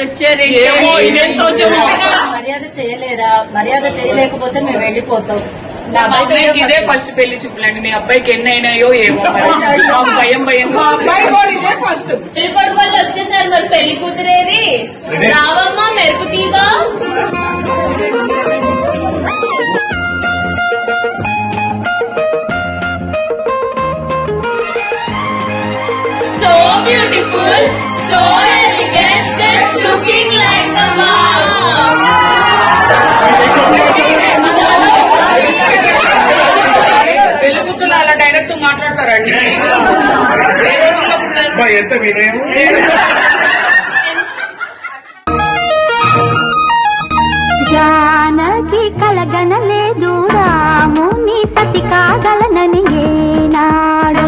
తెచ్చారు. మర్యాద చేయలేరా? మర్యాద చేయలేకపోతే మేము వెళ్ళిపోతాం. ఇదే ఫస్ట్ పెళ్లి చూపులండి. మీ అబ్బాయికి ఎన్ని అయినాయో ఏమో భయం భయం. ఫస్ట్ పెళ్లి కొడుకు వాళ్ళు వచ్చేసారు. మరి పెళ్లి కూతురేది? రావమ్మా మెరుపు తీగా. So beautiful, so elegant, just looking like the mom. పెళ్లి కూతురు అలా డైరెక్ట్ మాట్లాడతారండి. ఎంత వినయం. జానకి కలగనలేదు రాముని సతి కాగలనని ఏనాడు.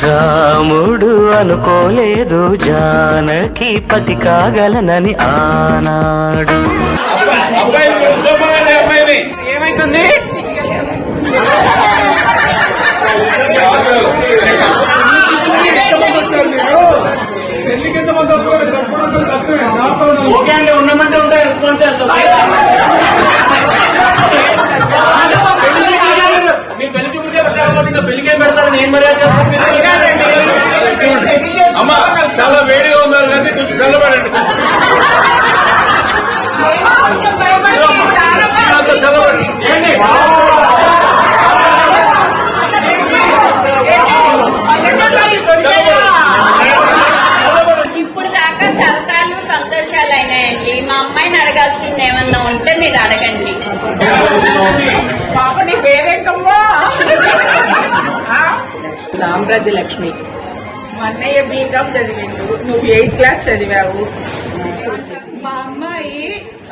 రాముడు అనుకోలేదు జానకి పతి కాగలనని ఆనాడు. ఏమైతుంది? పెళ్లికి ఎంతమంది ఓకే అండి, ఉండమంటే ఉంటాయి. మీరు పెళ్లి చూపులకే పెట్టకపోతే ఇంకా పెళ్లికే పెడతారని ఏం మర్యాద చేస్తారు? అమ్మా చాలా వేడిగా ఉన్నారు కానీ కొంచెం చల్లబడండి. చల్లబడండి. ఇప్పుడు దాకా సరదాలు సంతోషాలు అయినాయండి. మా అమ్మాయిని అడగాల్సింది ఏమన్నా ఉంటే మీరు అడగండి. పాప నీ పేరేంటమ్మా? సామ్రాజ్య లక్ష్మి. మా అన్నయ్య బీకామ్ చదివిండు, నువ్వు 8th క్లాస్ చదివావు. మా అమ్మాయి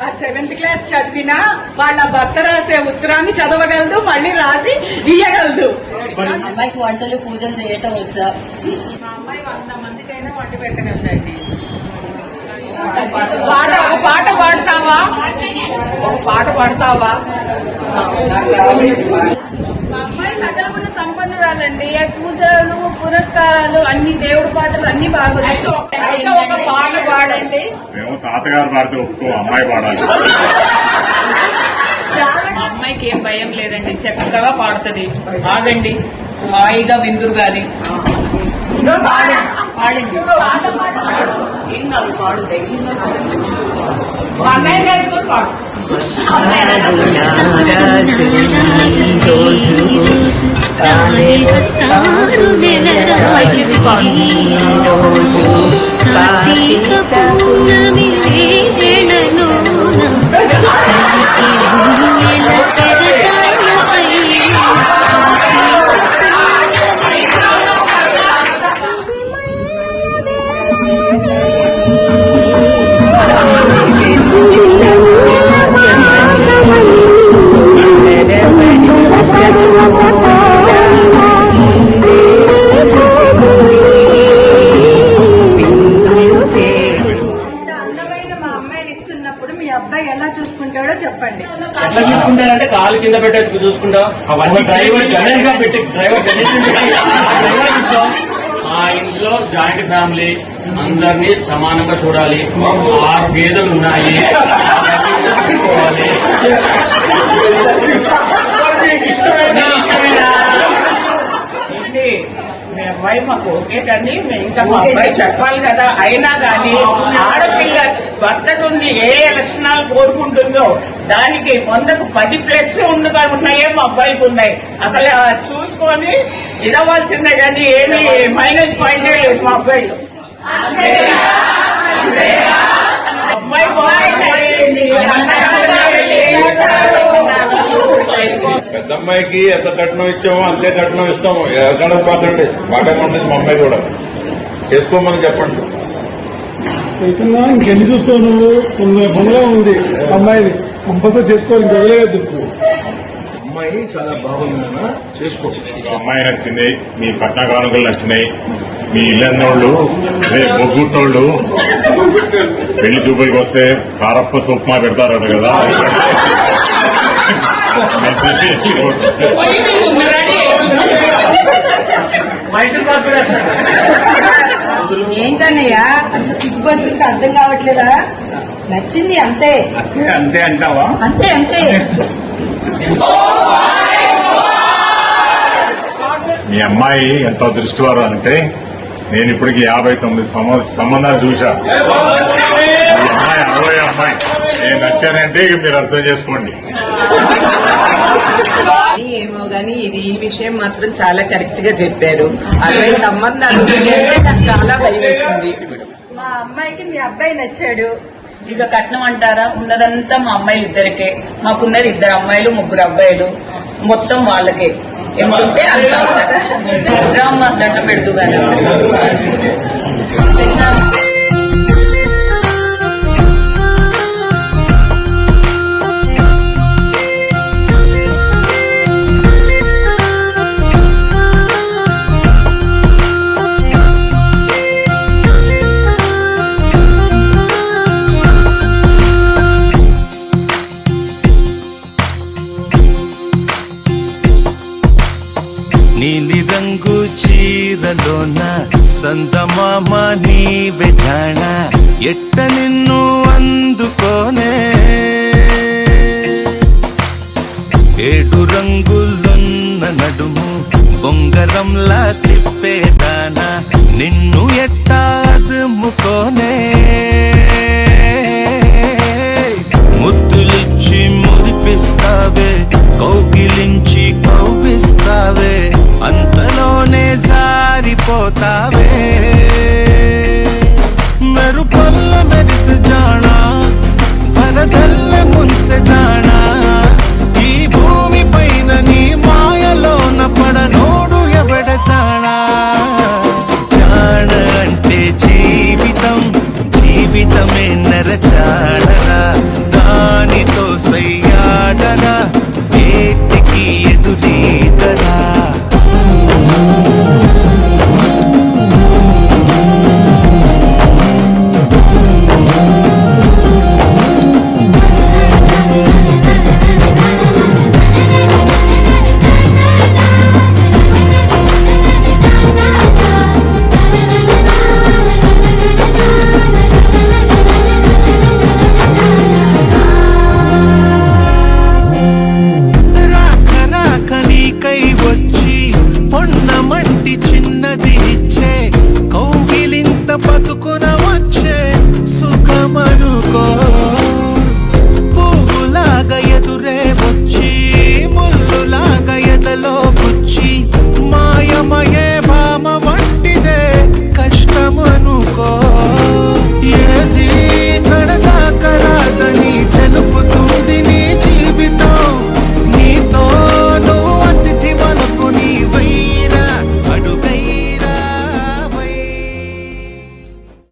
7th క్లాస్ చదివినా వాళ్ళ భర్త రాసే ఉత్తరాన్ని చదవగలదు, మళ్ళీ రాసి ఇయ్యగలదు. అమ్మాయికి వంటలు పూజలు చేయటం వచ్చా? మా అమ్మాయి 100 మందికైనా వండి పెట్టగలదండి. ఒక పాట పాడతావా? ఒక పాట పాడతావా? మా అమ్మాయి సకల గుణ సంపన్నురాలండి. పూజలు పురస్కారాలు అన్ని దేవుడి పాటలు అన్ని బాగా. అయితే ఒక పాట పాడండి. మేము తాతగారు పాడితే ఒప్పుకో, అమ్మాయి పాడాలి. మా అమ్మాయికి ఏం భయం లేదండి, చక్కగా పాడుతుంది. ఆగండి, హాయిగా విందురు గాని పాడండి. ఏం కాదు, పాడుతాయి. అన్నయ్య నేర్చుకుని పాడు. చెప్పండి. ఎట్లా చూసుకుంటారంటే కాలు కింద పెట్టేందుకు చూసుకుంటాం. అవన్నీ డ్రైవర్ గణేష్ గా పెట్టి డ్రైవర్ మా ఇంట్లో జాయింట్ ఫ్యామిలీ, అందరినీ సమానంగా చూడాలి. 6 గేదెలు ఉన్నాయి, చూసుకోవాలి. ఇష్టమైన మీ అబ్బాయి మాకు ఓకే, కానీ ఇంకా మా అబ్బాయి చెప్పాలి కదా. అయినా కానీ ఆడపిల్ల భర్తకుంది ఏ లక్షణాలు కోరుకుంటుందో దానికి 100కు 10+ ఉన్నాయే మా అబ్బాయికి ఉన్నాయి. అసలు చూసుకొని ఇవ్వాల్సిందే కానీ ఏమి మైనస్ పాయింటే లేదు మా అబ్బాయిలో. అబ్బాయి పెద్దమ్మాయికి ఎంత కట్నం ఇచ్చామో అంతే కట్నం ఇస్తాము. ఎక్కడ పాటండి బాగా ఉంటుంది. మా అమ్మాయి కూడా చేసుకోమని చెప్పండి. అవుతున్నా ఇంకెన్ని చూస్తావు నువ్వు? పొందగా ఉంది అమ్మాయిని, కంపల్సరీ చేసుకోవాలి, ఇంక వదిలేదు. అమ్మాయి చాలా బాగుందన్నా, చేసుకో. అమ్మాయి నచ్చింది, మీ పట్న కానుకలు నచ్చినాయి, మీ ఇల్లన్నోళ్ళు బొగ్గుట్టోళ్ళు పెళ్లి చూపులకి వస్తే కారప్ప ఉప్మా పెడతారట కదా. ఏంటన్నయ్యా అంత సిగ్గుపడుతుంటే అర్థం కావట్లేదు. కావట్లేదా? నచ్చింది అంతే. అంతే అంటావా? అంతే అంతే. మీ అమ్మాయి ఎంత దృష్టివారు అంటే నేను ఇప్పటికి 59 సంబంధాలు చూశా. ఈ అమ్మాయి 60 అమ్మాయి. నేను నచ్చానంటే ఇక మీరు అర్థం చేసుకోండి. ఏమో గానీ ఈ విషయం మాత్రం చాలా కరెక్ట్ గా చెప్పారు. 60 సంబంధాలు అంటే నాకు చాలా భయం వేసింది. మా అమ్మాయికి మీ అబ్బాయి నచ్చాడు. ఇక కట్నం అంటారా? ఉన్నదంతా మా అమ్మాయిలు ఇద్దరికే. మాకున్నది 2 అమ్మాయిలు 3 అబ్బాయిలు. మొత్తం వాళ్ళకే. ఎందుకంటే అంత రామ్మ దండ పెడుతూ కానీ నీలి రంగు చీరలోన సందమామ నీవే జాణ ఎట్ట నిన్ను అందుకోనే 7 రంగులున్న నడుము బొంగరంలా తిప్పేదానా నిన్ను ఎట్టా అదుముకోనే ముద్దులిచ్చి మురిపిస్తావే కౌగిలించి కౌగిస్తావే అంతలోనే జారిపోతావే మెరుపల్ల మెరిసి జానా వరదల్ల ముంచె జానా ఈ భూమి పైన నీ మాయలోన పడనోడు ఎవడ జానా జాన అంటే జీవితం జీవితమే నరచాడరా దానితో సయ్యాడరా ఏటికి ఎదురీదరా రాక రాక నీకై వచ్చి పొన్నమంటి చిన్నది